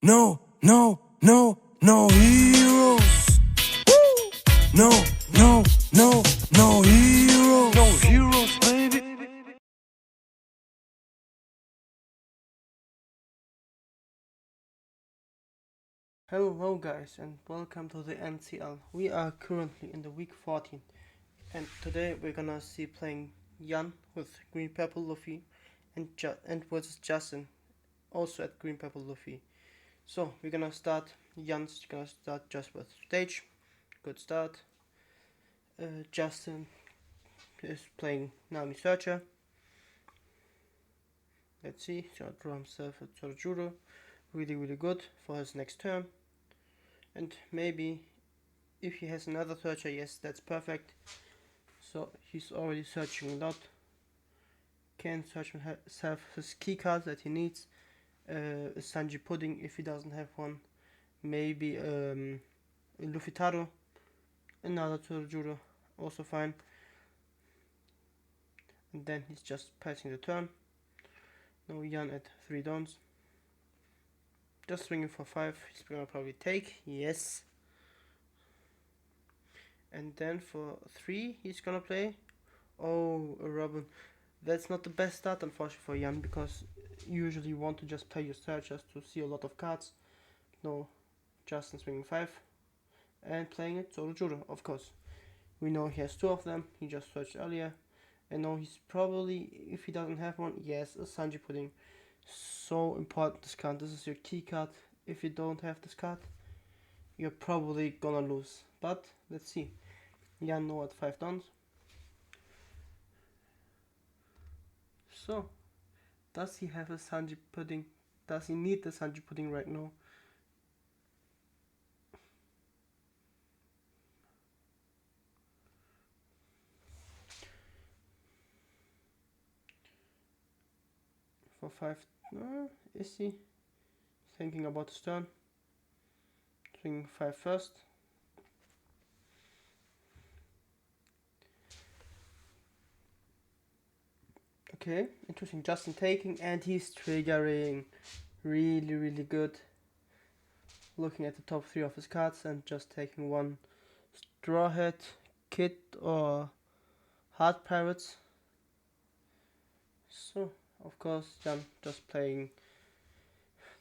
No, no, no, no heroes. Woo! No, no, no, no heroes. No heroes, baby. Hello guys and welcome to the NCL. We are currently in the week 14 and today we're gonna see playing Jan with Green Purple Luffy and versus Justin also at Green Purple Luffy. So we're gonna start. Jan's gonna start just with stage. Good start. Justin is playing Nami Searcher. Let's see, he's gonna draw himself a Torjuro. Really good for his next turn. And maybe if he has another searcher, yes, that's perfect. So he's already searching a lot. Can search himself his key card that he needs. A Sanji Pudding if he doesn't have one. Maybe a Luffy Taro. Another Torjuro, also fine. And then he's just passing the turn. Now Jan at 3 dons. Just swinging for 5. He's gonna probably take. Yes. And then for 3 he's gonna play. Oh, a Robin. That's not the best start unfortunately for Jan, because usually you want to just play your searchers to see a lot of cards. No, Justin swinging 5 and playing it Torjuro, of course. We know he has 2 of them, he just searched earlier. And now he's probably, if he doesn't have one, yes, a Sanji Pudding. So important, this card. This is your key card. If you don't have this card, you're probably gonna lose. But let's see. Jan now at 5 dons. So, does he have a Sanji Pudding? Does he need the Sanji Pudding right now? For 5, is he thinking about his turn? Swinging 5 first. Okay, interesting. Justin taking, and he's triggering. Really good. Looking at the top 3 of his cards and just taking one Straw Hat, Kid, or Hard Pirates. So, of course, Jan just playing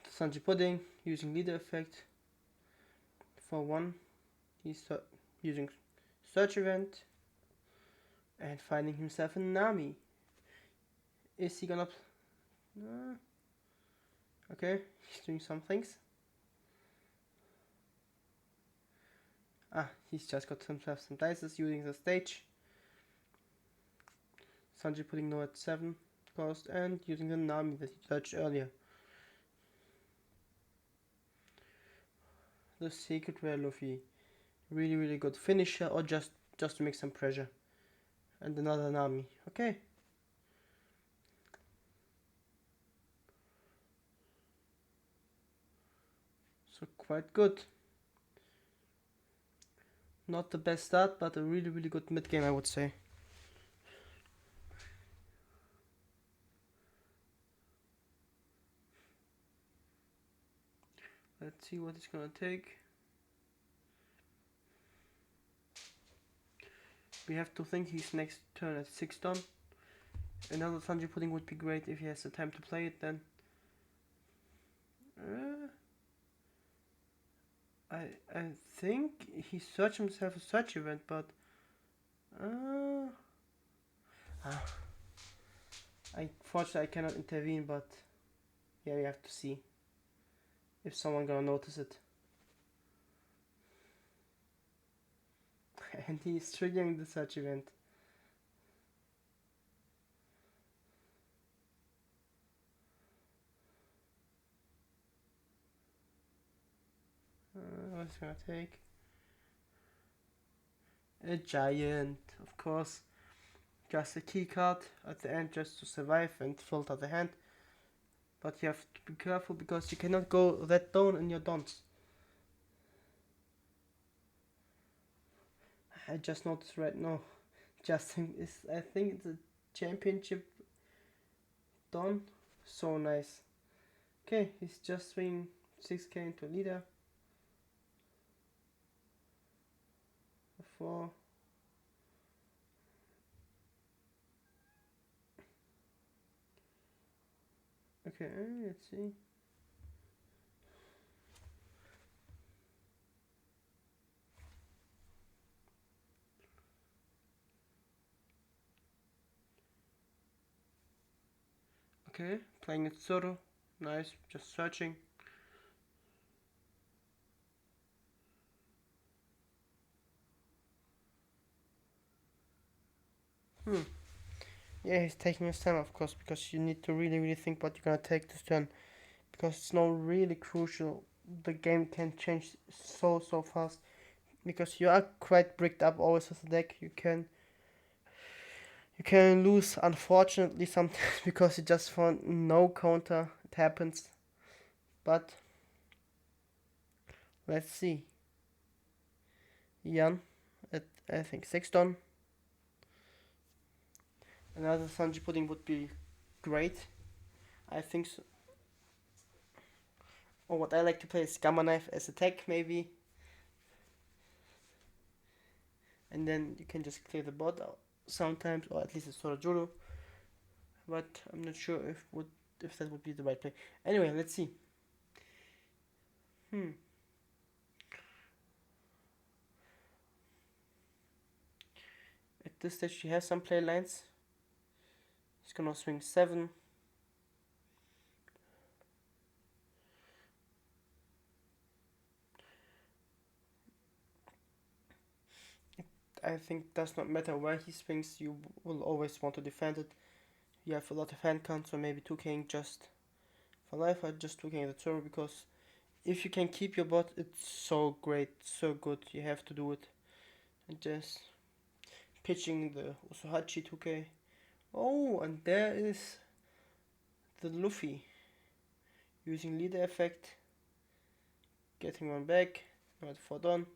the Sanji Pudding, using leader effect. For 1, he's using search event and finding himself a Nami. Is he gonna okay, he's doing some things. He's just got himself some dices using the stage. Sanji Pudding now at 7 cost and using the Nami that he searched earlier. The Secret Rare Luffy. Really good finisher, or just to make some pressure. And another Nami. Okay. So quite good. Not the best start, but a really good mid game, I would say. Let's see what it's gonna take. We have to think his next turn at 6 don. Another Sanji Pudding would be great if he has the time to play it then. I think he searched himself a search event, but unfortunately I cannot intervene, but yeah, we have to see if someone gonna notice it. And he's triggering the search event. What's it gonna take? A giant, of course. Just a key card at the end just to survive and filter the hand. But you have to be careful because you cannot go that down in your dons. I just noticed right now, Justin is, I think it's a championship don. So nice. Okay, he's just swinging 6k into leader. 4. Okay, let's see. Okay, playing it solo. Nice, just searching. Yeah, he's taking his time, of course, because you need to really think what you're gonna take this turn. Because it's not really crucial. The game can change so fast. Because you are quite bricked up always with the deck. You can lose, unfortunately, sometimes because you just found no counter. It happens. But let's see. Jan at, I think, 6 done. Another Sanji pudding would be great. I think so. Or what I like to play is Gamma Knife as attack, maybe. And then you can just clear the board out sometimes, or at least it's Sorajuru. But I'm not sure if that would be the right play. Anyway, let's see. At this stage, she has some play lines. He's gonna swing 7. I think does not matter where he swings, you will always want to defend it. You have a lot of hand counts, so maybe 2King just for life. I just 2King the turn because if you can keep your bot, it's so great, so good. You have to do it. And just pitching the Usuhachi 2K. Oh, and there is the Luffy using leader effect, getting one back. Not 4 done.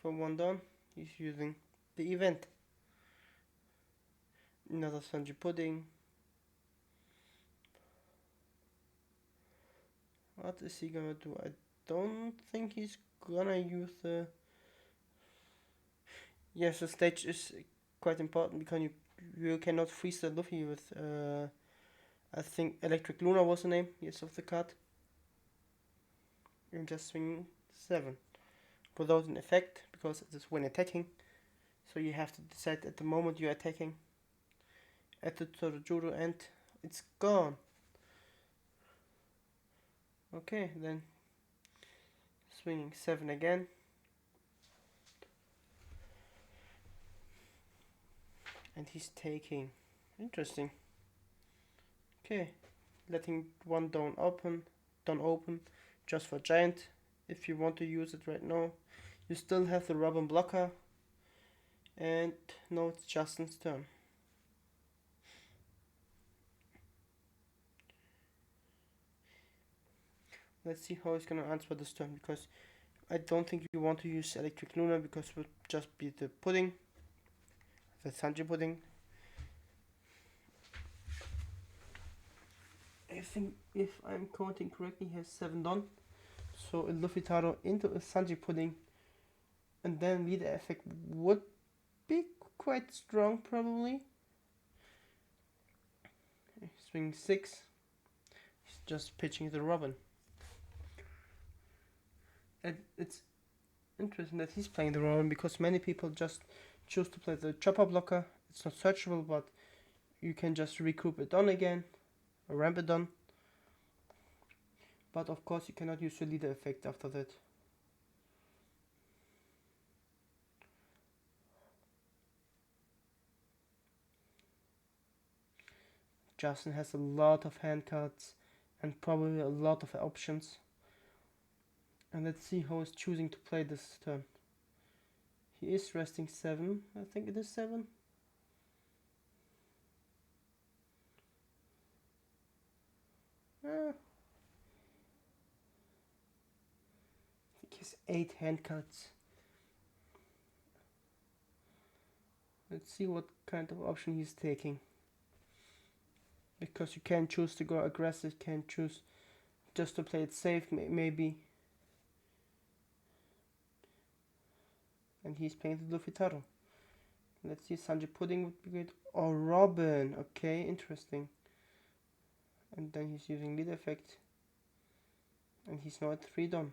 For 1 done, he's using the event. Another Sanji pudding. What is he gonna do? I don't think he's gonna use the... Yes, the stage is quite important because you cannot freeze the Luffy with I think Electric Luna was the name, yes, of the card. And just swing 7 without an effect because it is when attacking. So you have to decide at the moment you're attacking. Add it to the judo and it's gone. Okay, then swinging 7 again. And he's taking. Interesting. Okay, letting 1 down open, just for giant. If you want to use it right now, you still have the Robin blocker. And now it's Justin's turn. Let's see how he's gonna answer this turn, because I don't think you want to use Electric Luna because it would just be the pudding, the Sanji pudding. I think if I'm counting correctly, he has 7 done. So a Luffy Taro into a Sanji pudding, and then leader effect would be quite strong probably. Swing 6. He's just pitching the Robin. And it's interesting that he's playing the Robin because many people just choose to play the chopper blocker. It's not searchable, but you can just recoup it on again, or ramp it on. But of course you cannot use the leader effect after that. Justin has a lot of hand cards and probably a lot of options. And let's see how he's choosing to play this turn. He is resting 7, I think it is 7. I think he has 8 hand cards. Let's see what kind of option he's taking. Because you can choose to go aggressive, can choose just to play it safe, maybe. And he's playing the Dufitaro. Let's see, Sanji Pudding would be great. Or Robin, okay, interesting. And then he's using lead effect. And he's now at 3 done.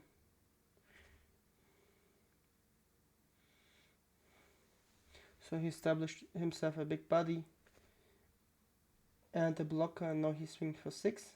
So he established himself a big body and a blocker, and now he's swinging for 6.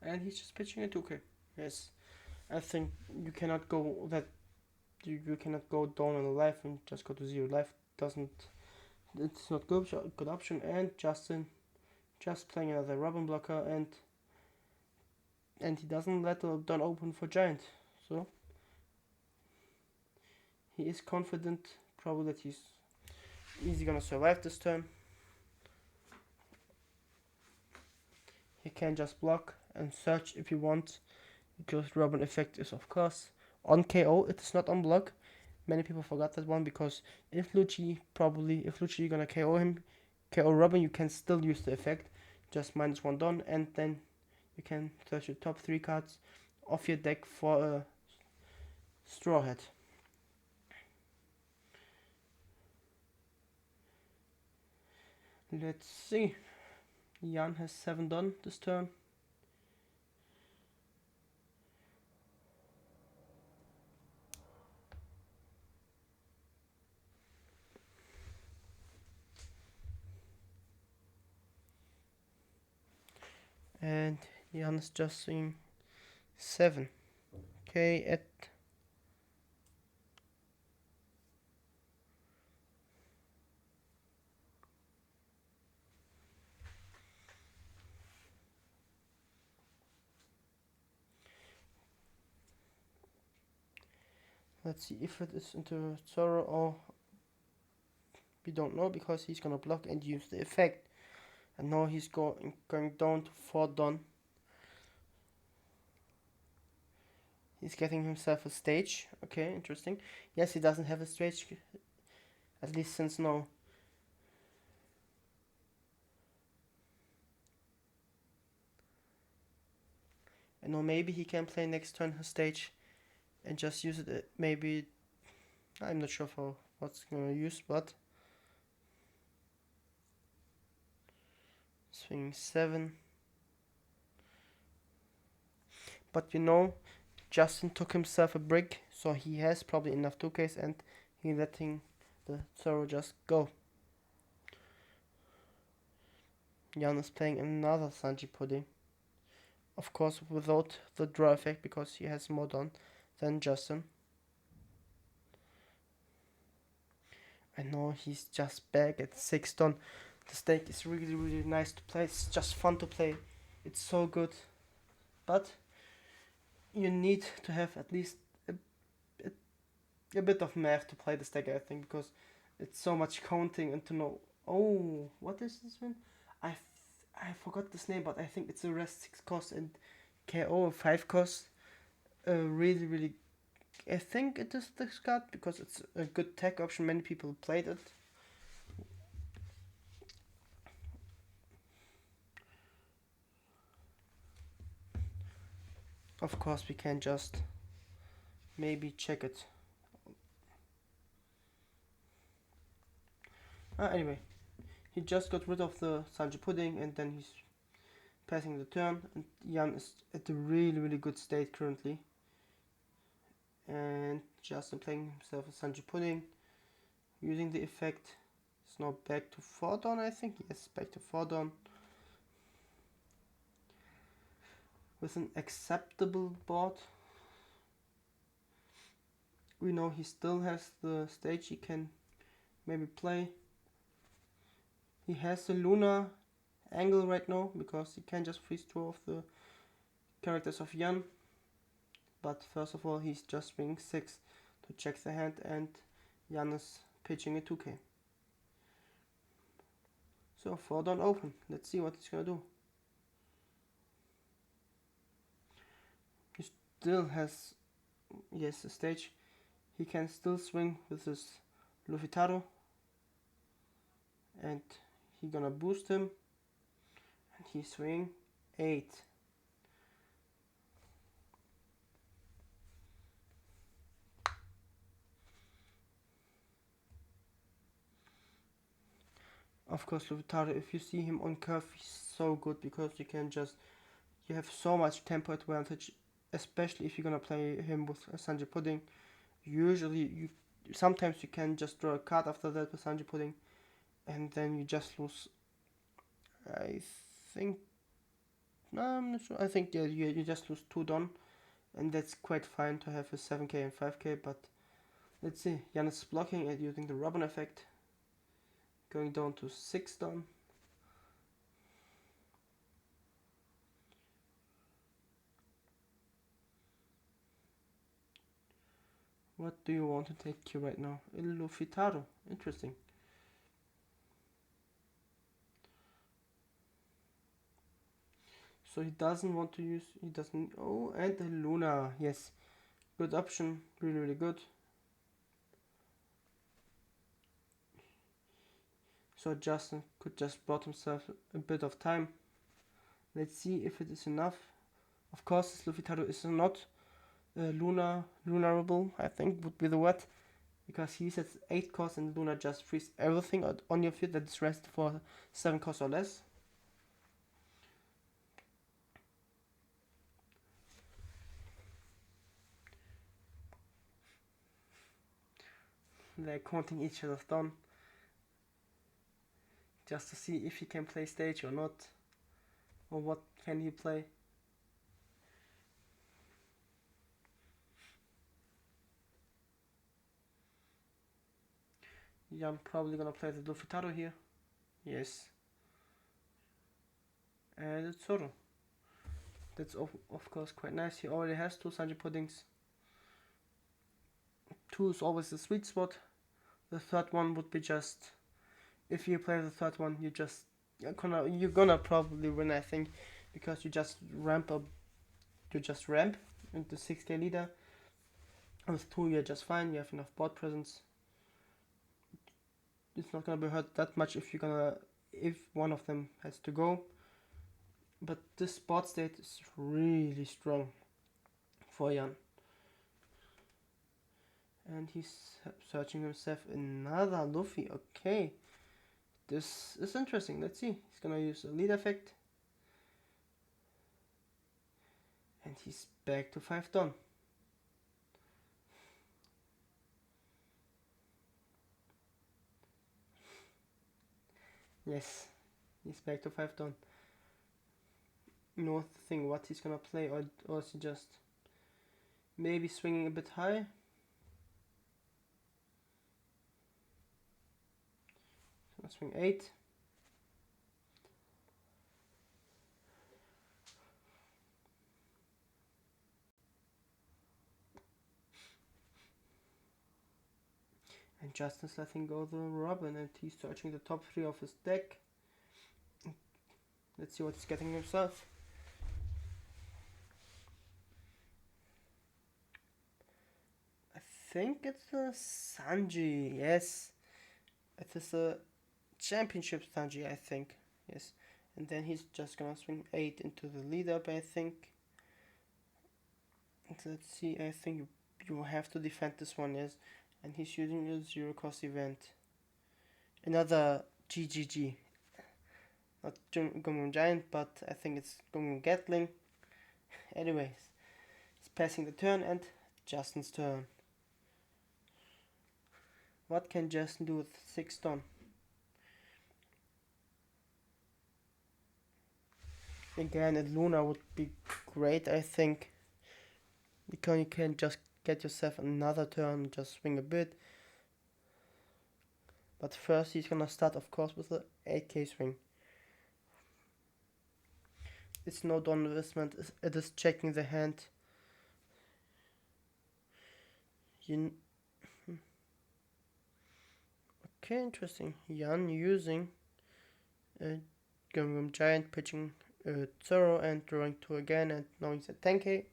And he's just pitching a 2K. Yes, I think you cannot go that you cannot go down on a life and just go to 0 life. It's not good option. And Justin just playing another Robin blocker, and he doesn't let the Dawn open for Giant. So he is confident probably that he's easily gonna survive this turn. He can just block and search if you want, because Robin effect is of course on KO. It is not on block. Many people forgot that one, because if Lucci you're gonna KO him, KO Robin, you can still use the effect, just -1 Dawn, and then you can search your top 3 cards of your deck for a Straw Hat. Let's see. Jan has 7 done this turn. And Jan is just seeing 7. Okay, at let's see if it is into Zoro, or we don't know, because he's gonna block and use the effect. And now he's going down to 4 done. He's getting himself a stage. Okay, interesting. Yes, he doesn't have a stage, at least since now. And now maybe he can play next turn a stage and just use it. Maybe, I'm not sure for what's gonna use, but swinging 7. But you know, Justin took himself a brick, so he has probably enough 2Ks, and he letting the Zoro just go. Jan is playing another Sanji Pudding. Of course without the draw effect, because he has more done than Justin. And now he's just back at 6 done. The stake is really, really nice to play. It's just fun to play. It's so good. But you need to have at least a bit of math to play this deck, I think, because it's so much counting, and to know, oh, what is this one? I forgot this name, but I think it's a rest 6 cost and KO 5 cost. Really, really, I think it is this card, because it's a good tech option. Many people played it. Of course, we can just maybe check it. Anyway, he just got rid of the Sanji Pudding, and then he's passing the turn, and Jan is at a really, really good state currently. And Justin playing himself a Sanji Pudding, using the effect. It's now back to 4 down, I think. Yes, back to 4 down. With an acceptable board. We know he still has the stage he can maybe play. He has the Luna angle right now, because he can just freeze 2 of the characters of Jan. But first of all, he's just swinging 6 to check the hand, and Jan is pitching a 2K. So 4 down open. Let's see what he's gonna do. He still has, yes, a stage. He can still swing with his Lufitaro, and he gonna boost him, and he's swinging 8. Of course, Lufitaro, if you see him on curve, he's so good because you have so much tempo advantage, especially if you're gonna play him with a Sanjay Pudding. Usually, sometimes you can just draw a card after that with Sanjay Pudding, and then you just lose. I think, no, I'm not sure. I think yeah, you just lose 2 down, and that's quite fine to have a 7K and 5K. But let's see, Jan is blocking and using the Robin effect, going down to 6 down. What do you want to take here right now? Lufitaro. Interesting. So he doesn't want to use, he doesn't, oh, and the Luna, yes. Good option, really, really good. So Justin could just bought himself a bit of time. Let's see if it is enough. Of course, this Lufitaro is not lunarable, I think would be the word, because he sets 8 costs and Luna just frees everything on your field that is rested for 7 costs or less. They're counting each other down just to see if he can play stage or not, or what can he play. Yeah, I'm probably gonna play the Lufitaro here. Yes. And it's Zoro. That's of course quite nice. He already has 2 Sanjay Puddings. 2 is always the sweet spot. The third one would be just, if you play the third one, you're gonna probably win, I think, because you just ramp into 6K leader. With 2 you're just fine, you have enough board presence. It's not gonna be hurt that much if one of them has to go. But this board state is really strong for Jan. And he's searching himself another Luffy. Okay, this is interesting. Let's see. He's gonna use a lead effect, and he's back to 5 down. Yes, he's back to 5 down. No thing what he's gonna play, or is he just maybe swinging a bit high? Gonna swing 8. And Justin's letting go the Robin, and he's searching the top 3 of his deck. Let's see what he's getting himself. I think it's a Sanji, yes. It is a championship Sanji, I think, yes. And then he's just gonna swing 8 into the lead up, I think. Let's see, I think you have to defend this one, yes. And he's using a 0 cost event. Another GGG. Not Gungam Giant, but I think it's Gungam Gatling. Anyways, it's passing the turn and Justin's turn. What can Justin do with 6 down? Again, a Luna would be great, I think, because you can just get yourself another turn, just swing a bit. But first he's gonna start, of course, with the 8K swing. It's no down investment, it is checking the hand. You okay, interesting. Jan using going giant, pitching Zoro and drawing 2 again, and now he's at 10k.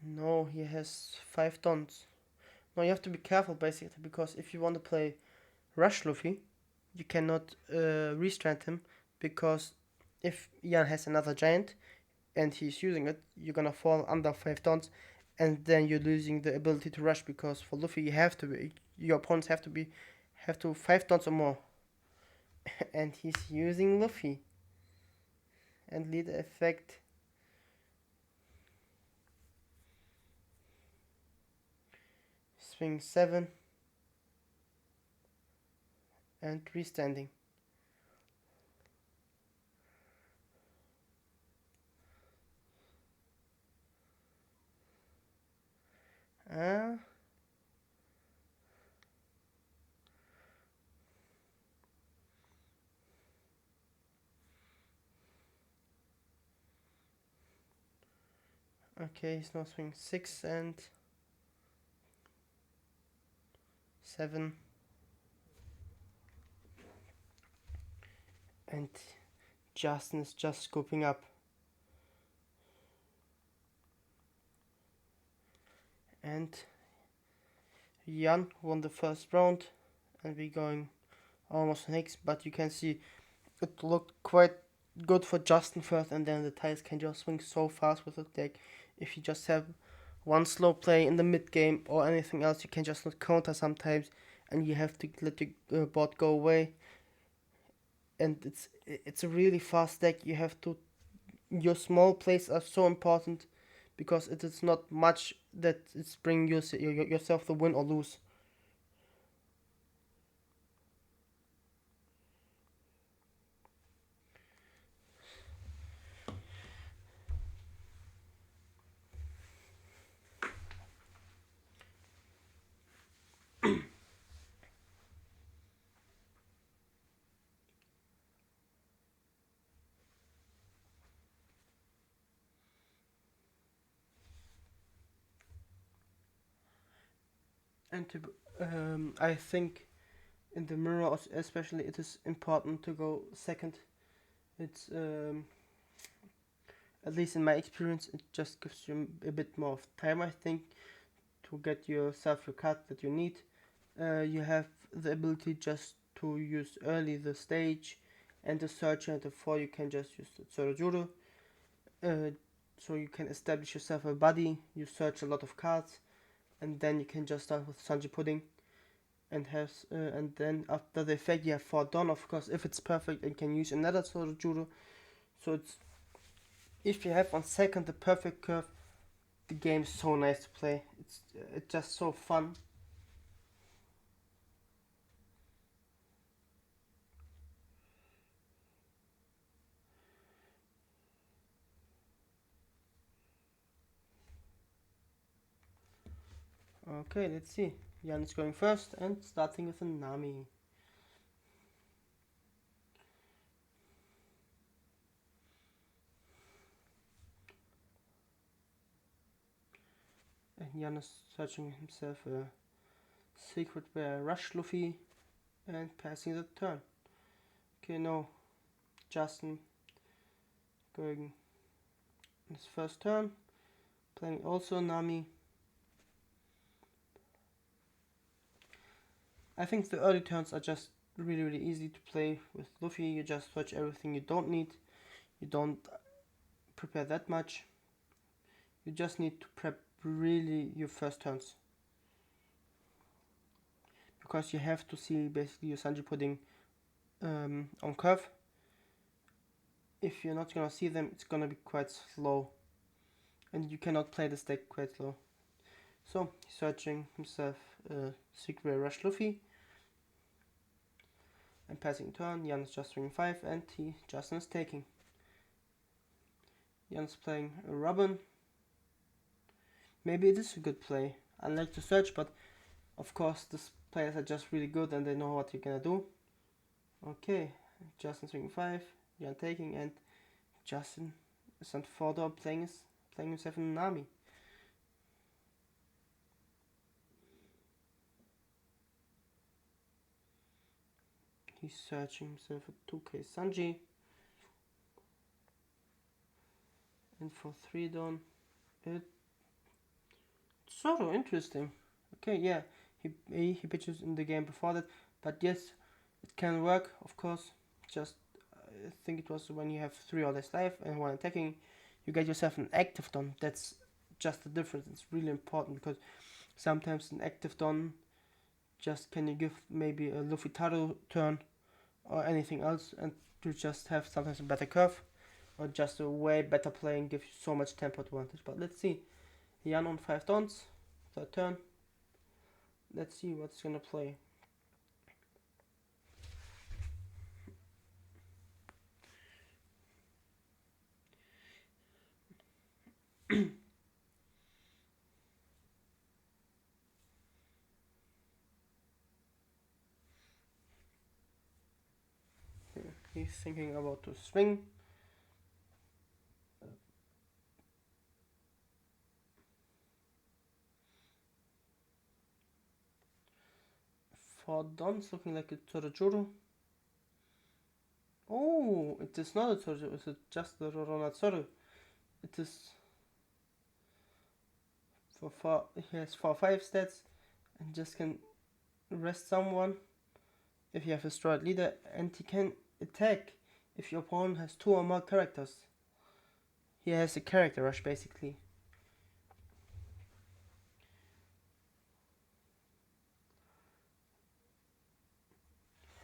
No, he has 5 tons. Now you have to be careful basically, because if you want to play Rush Luffy, you cannot restrand him, because if Jan has another giant and he's using it, you're gonna fall under 5 tons, and then you're losing the ability to rush, because for Luffy your opponents have to 5 tons or more. And he's using Luffy. And lead effect. Swing 7. And restanding. Okay, he's now swing 6 and 7. And Justin is just scooping up. And Jan won the first round, and we're going almost next, but you can see it looked quite good for Justin first, and then the Tigers can just swing so fast with the deck. If you just have one slow play in the mid game or anything else, you can just not counter sometimes, and you have to let your board go away. And it's a really fast deck. You have to, your small plays are so important, because it is not much that it's bringing yourself the win or lose. And I think in the mirror especially, it is important to go second. It's at least in my experience, it just gives you a bit more of time, I think, to get yourself your card that you need. You have the ability just to use early the stage and the searcher, and before you can just use the Tsorojuro. So you can establish yourself a body, you search a lot of cards, and then you can just start with Sanji Pudding, and then after the effect you have 4 done, of course, if it's perfect, and can use another Tsorojuro. So if you have on second the perfect curve, the game is so nice to play. It's just so fun. Okay, let's see. Jan is going first and starting with a Nami. And Jan is searching himself a secret where Rush Luffy and passing the turn. Okay, now Justin going his first turn, playing also Nami. I think the early turns are just really easy to play with Luffy. You just search everything you don't need. You don't prepare that much. You just need to prep really your first turns, because you have to see basically your Sanji Pudding on curve. If you're not gonna see them, it's gonna be quite slow, and you cannot play this deck quite slow. So he's searching himself Secret Rush Luffy and passing turn. Jan's just swinging 5 and Justin is taking. Jan's playing a Robin. Maybe it is a good play. I like to search, but of course these players are just really good and they know what you're gonna do. Okay, Justin swinging 5, Jan taking, and Justin is on 4 playing himself in an army. He's searching himself for 2k Sanji. And for 3 done. It's sort of interesting. Okay, yeah, he pitches in the game before that, but yes, it can work, of course. Just I think it was when you have 3 or less life and when attacking, you get yourself an active don. That's just the difference. It's really important because sometimes an active don just can you give maybe a Luffy Taro turn or anything else, and to just have sometimes a better curve or just a way better play and give you so much tempo advantage. But let's see. Jan on 5 dons, 3rd turn. Let's see what's gonna play. He's thinking about to swing. For dons looking like a Torajuru. Oh, it is not a Torajuru, it's just the Roronatsuru. It is for 4, he has 4/5 stats and just can rest someone if you have a destroyed leader, and he can attack if your opponent has 2 or more characters. He has a character rush basically.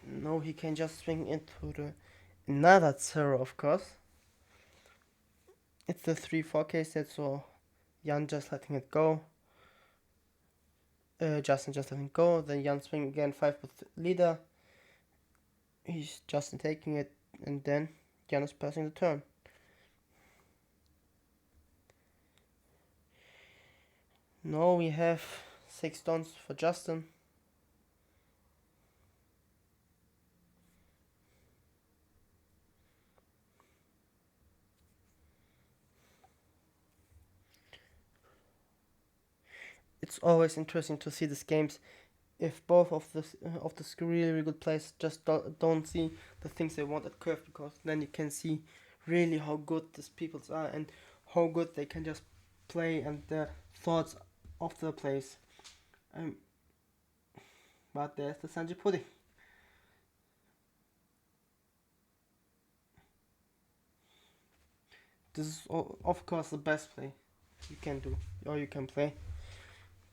No, he can just swing into the another Zero, of course. It's the 3/4k set, so Jan just letting it go. Justin just letting it go. Then Jan swing again 5 with leader. He's Justin taking it, and then Jan is passing the turn. Now we have 6 dons for Justin. It's always interesting to see these games if both of the really good players just don't see the things they want at curve, because then you can see really how good these people are and how good they can just play and the thoughts of the plays. But there's the Sanji pudding. This is of course the best play you can do, or you can play.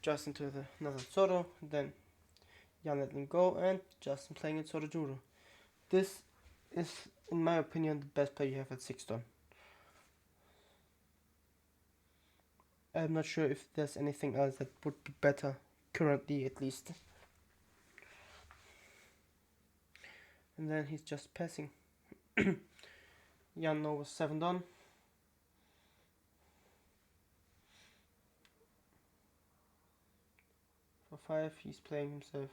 Just into another Zoro, then Jan letting go, and Justin playing it Sorojuro. This is, in my opinion, the best play you have at 6 don. I'm not sure if there's anything else that would be better, currently at least. And then he's just passing. Jan now was 7 don. For 5, he's playing himself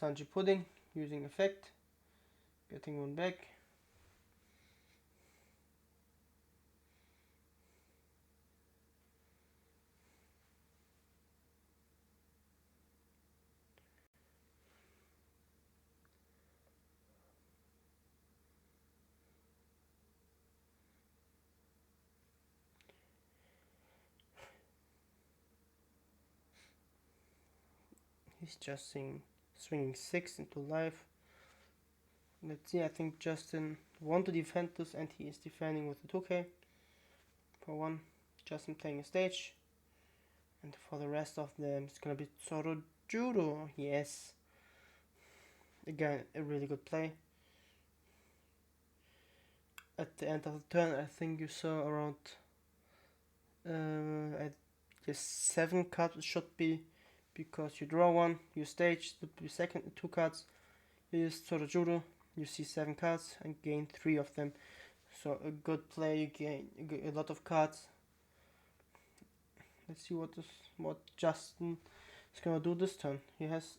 Sanji Pudding, using effect, getting 1 back. He's just swinging 6 into life. Let's see, I think Justin want to defend this, and he is defending with the 2k. For 1, Justin playing a stage. And for the rest of them, it's gonna be Sorojuro. Yes. Again, a really good play. At the end of the turn, I think you saw around I guess 7 cards it should be, because you draw 1, you stage the second 2 cards, you use Sorojuro, you see 7 cards and gain 3 of them. So a good play, you gain a lot of cards. Let's see what Justin is gonna do this turn. He has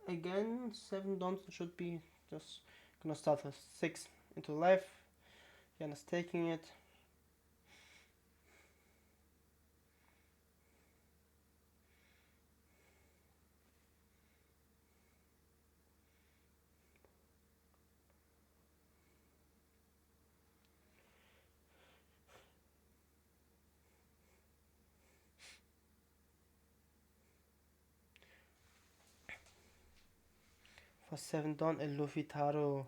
again 7 dons, should be just gonna start with 6 into life. Jan is taking it. For 7 down, a Luffy Taro.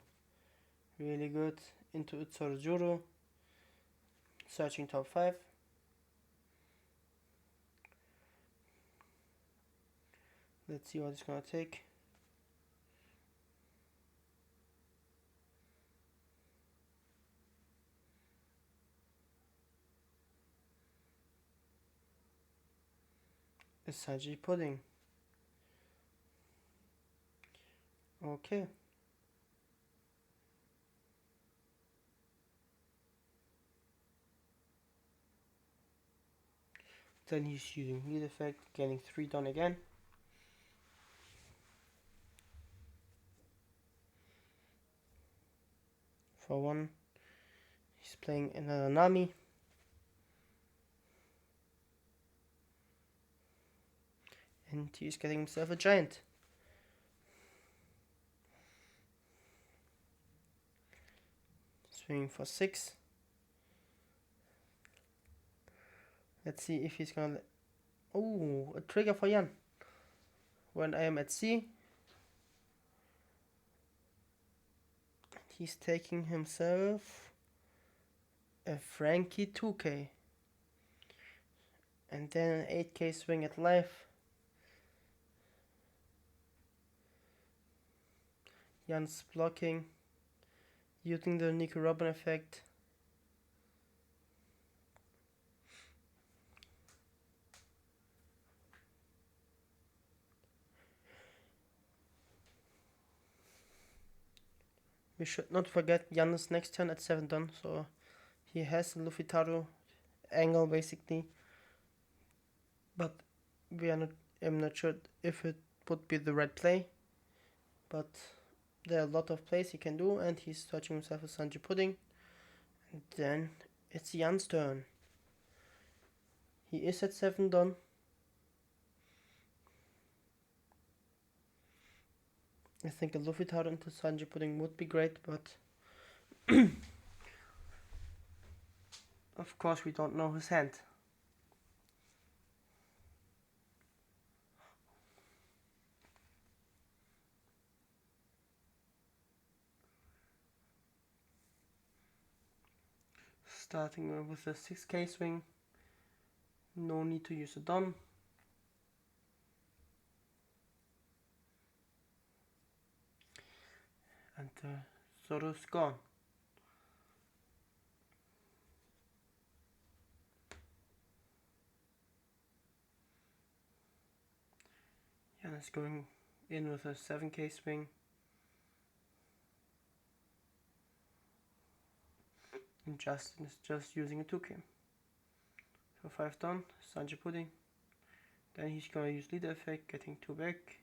Really good. Into Utsorjuro. Searching top 5. Let's see what it's gonna take. A Sanji pudding. Okay. Then he's using lead effect, getting 3 done again. For 1, he's playing another Nami. And he's getting himself a giant. Swinging for 6. Let's see if he's gonna... Oh, a trigger for Jan. When I am at sea, he's taking himself a Frankie 2k. And then an 8k swing at life. Jan's blocking, using the Nico Robin effect. We should not forget Jan's next turn at 7 done, so he has a Luffy Taro angle basically. But I'm not sure if it would be the right play. But there are a lot of plays he can do, and he's touching himself a Sanji pudding. And then it's Jan's turn. He is at 7 done. I think a Luffy Taro into Sanji pudding would be great, but of course we don't know his hand. Starting with a 6k swing. No need to use a Don. And Zoro's gone. Jan is going in with a 7k swing. And Justin is just using a 2k. So 5 done, Sanji pudding. Then he's gonna use leader effect, getting 2 back.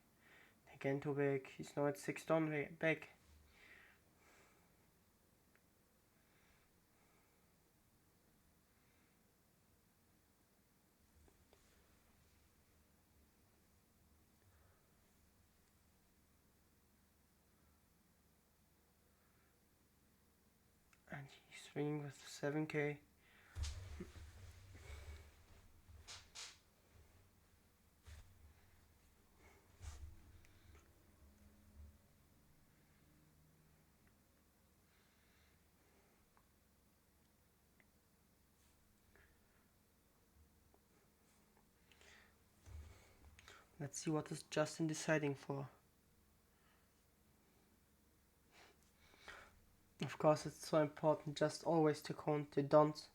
Again 2 back. He's now at 6 done back. And he's swinging with 7k. Let's see what is Justin deciding for. Of course, it's so important just always to count the dons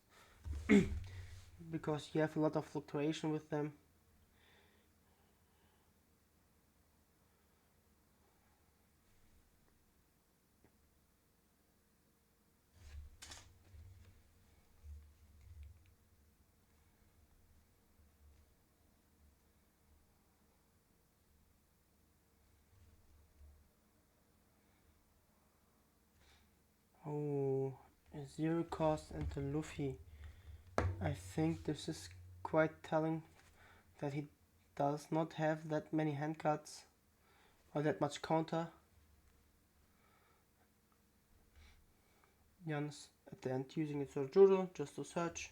because you have a lot of fluctuation with them. Oh, a 0 cost and the Luffy. I think this is quite telling that he does not have that many hand cards or that much counter. Jan's at the end using its Juro just to search.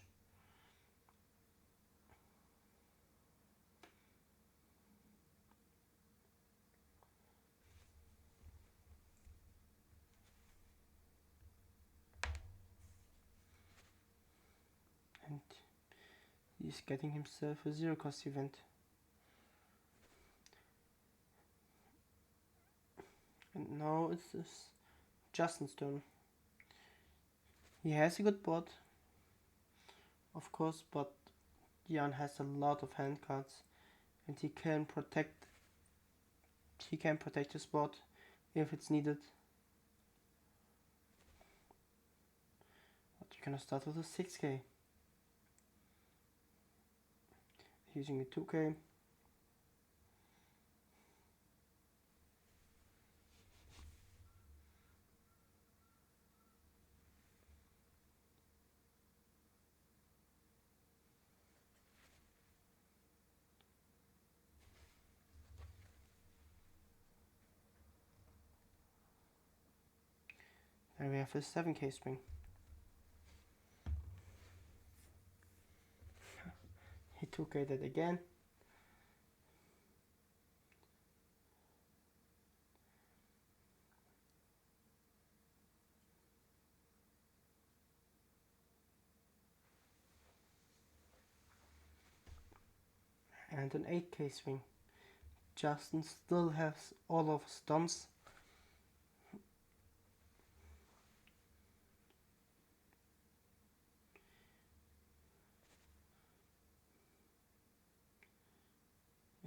And he's getting himself a 0 cost event. And now it's Justin's turn. He has a good board, of course, but Jan has a lot of hand cards, and he can protect his board if it's needed. But you're gonna start with a 6k. Using a 2k. And we have a 7k swing. He 2k'd it again. And an 8k swing. Justin still has all of his stunts.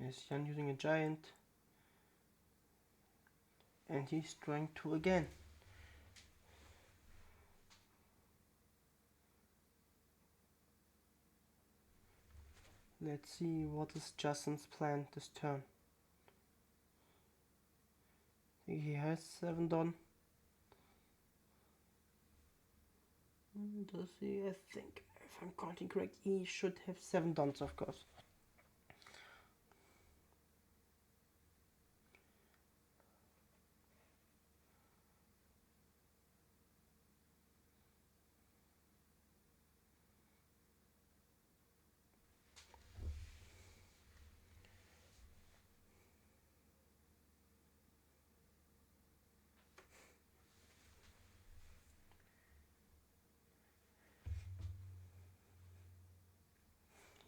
Is Jan using a giant, and he's trying to again. Let's see what is Justin's plan this turn. He has 7 done. Does he? I think, if I'm counting correct, he should have 7 dons, of course.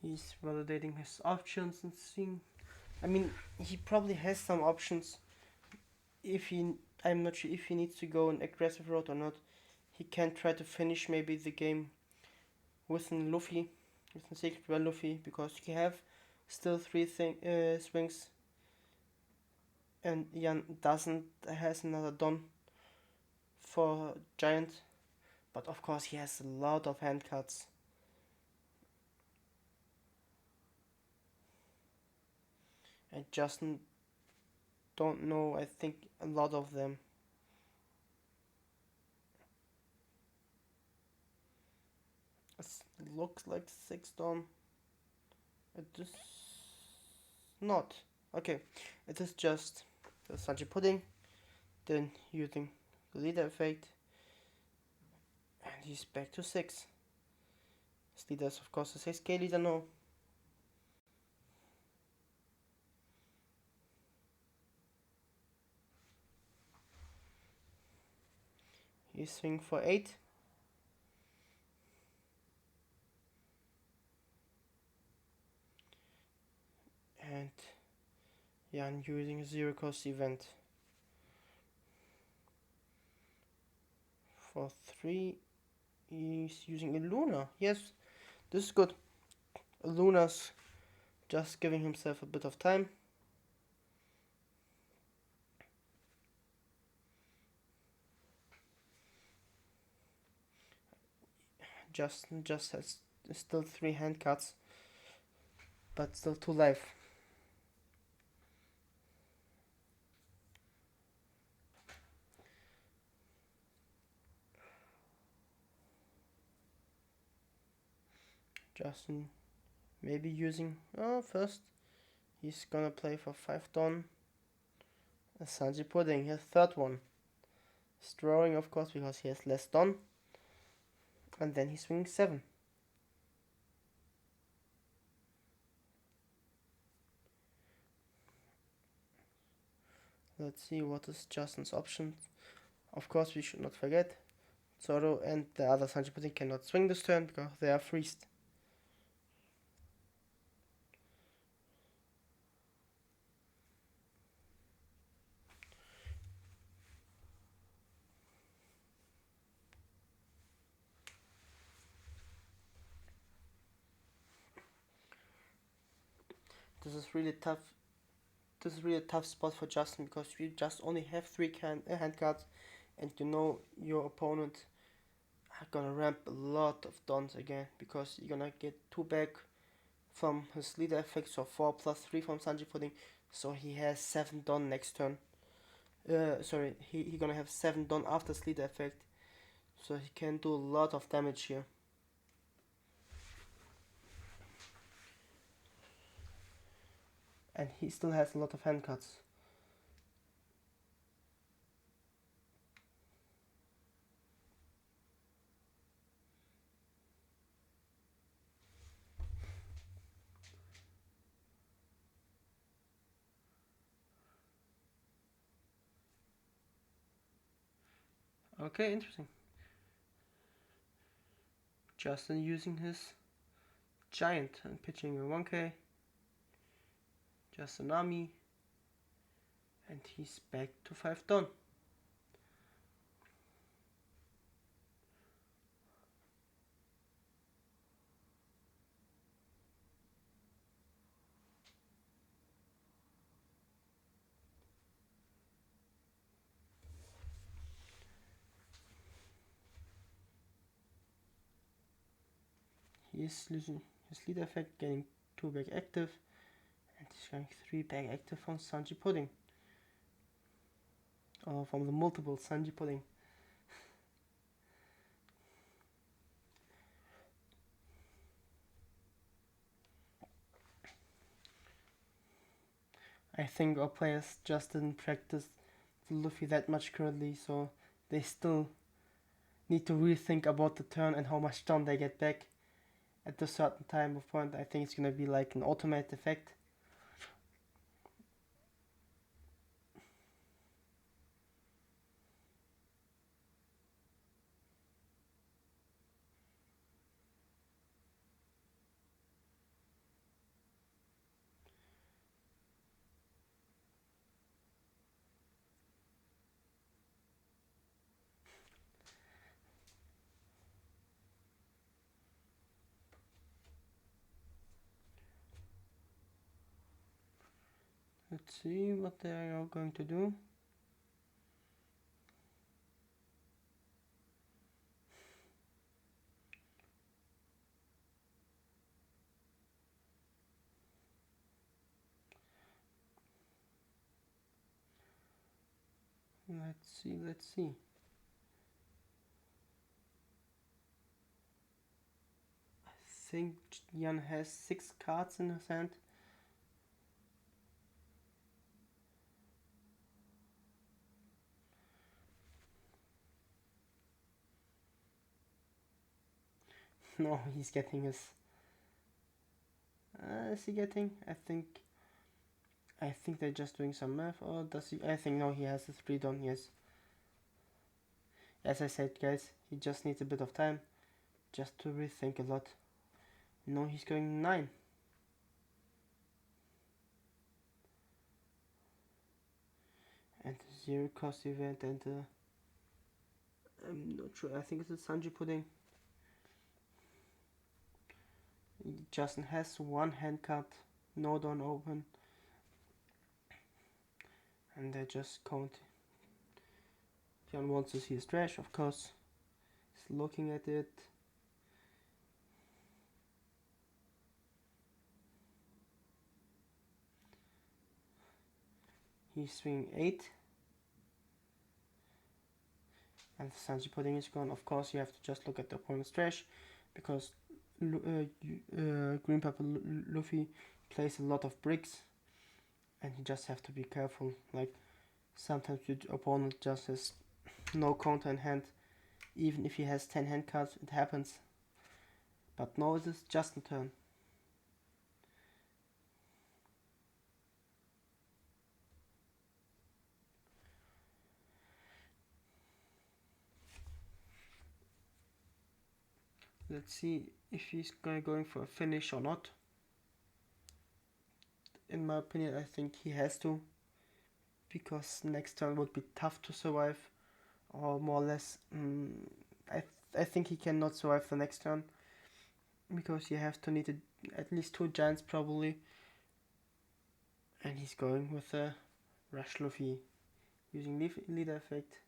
He's validating his options and seeing. I mean, he probably has some options. I'm not sure if he needs to go an aggressive route or not. He can try to finish maybe the game with a Luffy, with a Secret Well Luffy, because he have still 3 swings, and Jan has another Don for Giant, but of course he has a lot of hand cards. I just don't know, I think a lot of them. It looks like 6 Don. It is not. Okay, it is just the Sanji Pudding, then using the leader effect, and he's back to 6. His leader is of course a 6k leader now. He's swinging for 8. And yeah, I'm using a 0 cost event. For 3, he's using a Luna. Yes, this is good. A Luna's just giving himself a bit of time. Justin just has still 3 hand cards, but still 2 life. Justin maybe using, first he's gonna play for 5 don. Sanji putting his third one. He's drawing, of course, because he has less don. And then he's swinging 7. Let's see what is Justin's option. Of course, we should not forget Zoro and the other Sanji putting cannot swing this turn because they are freezed. This is really tough. This is really a tough spot for Justin because you just only have 3 hand cards, and you know your opponent are gonna ramp a lot of dons again because you're gonna get 2 back from his leader effect, so 4 plus 3 from Sanji pudding, so he has 7 don next turn. Sorry, he gonna have 7 don after his leader effect, so he can do a lot of damage here. And he still has a lot of hand cards. Okay, interesting. Justin using his giant and pitching a 1k. Just an army. And he's back to 5 don. He is losing his leader effect, getting 2 back active, and he's getting 3 back active from Sanji pudding. Or from the multiple Sanji pudding. I think our players just didn't practice the Luffy that much currently, so they still need to rethink about the turn and how much don they get back at a certain time of point. I think it's gonna be like an automated effect. Let's see what they are going to do. Let's see. I think Jan has 6 cards in his hand. No, he's getting his... is he getting? I think they're just doing some math, or does he? I think no, he has his 3 done, yes. As I said, guys, he just needs a bit of time just to rethink a lot. No, he's going 9. And 0 cost event, and I'm not sure, I think it's a Sanji pudding. Justin has 1 hand card, no don open, and they just count. Jan wants to see his trash, of course. He's looking at it. He's swinging 8. And the Sanji pudding is gone. Of course, you have to just look at the opponent's trash, because Green Purple Luffy plays a lot of bricks, and you just have to be careful. Like sometimes your opponent just has no counter in hand, even if he has 10 hand cards. It happens. But no, it is just a turn. Let's see if he's going for a finish or not. In my opinion, I think he has to, because next turn would be tough to survive, or more or less. I think he cannot survive the next turn, because you have to need at least 2 giants probably. And he's going with a Rush Luffy using leader effect.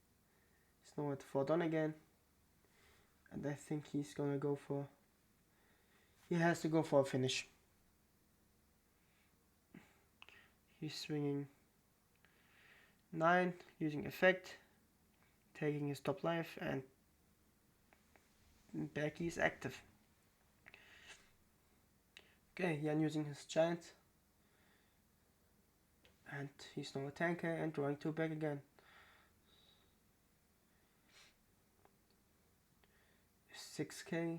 He's now at 4 done again. And I think he's gonna go for... He has to go for a finish. He's swinging 9, using effect, taking his top life, and back is active. Okay, Jan using his giant. And he's now a 10k and drawing 2 back again. 6k.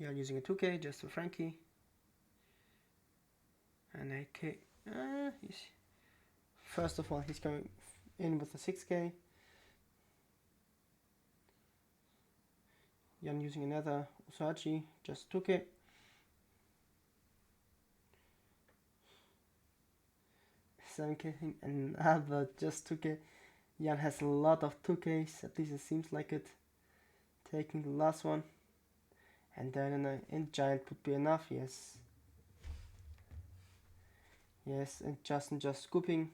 Jan using a 2k just for Frankie. And 8k. First of all, he's going in with a 6k. Jan using another Usachi, just 2k. And another just 2k. Jan has a lot of 2ks, at least it seems like it. Taking the last one. And then in giant would be enough, yes. Yes, and just scooping.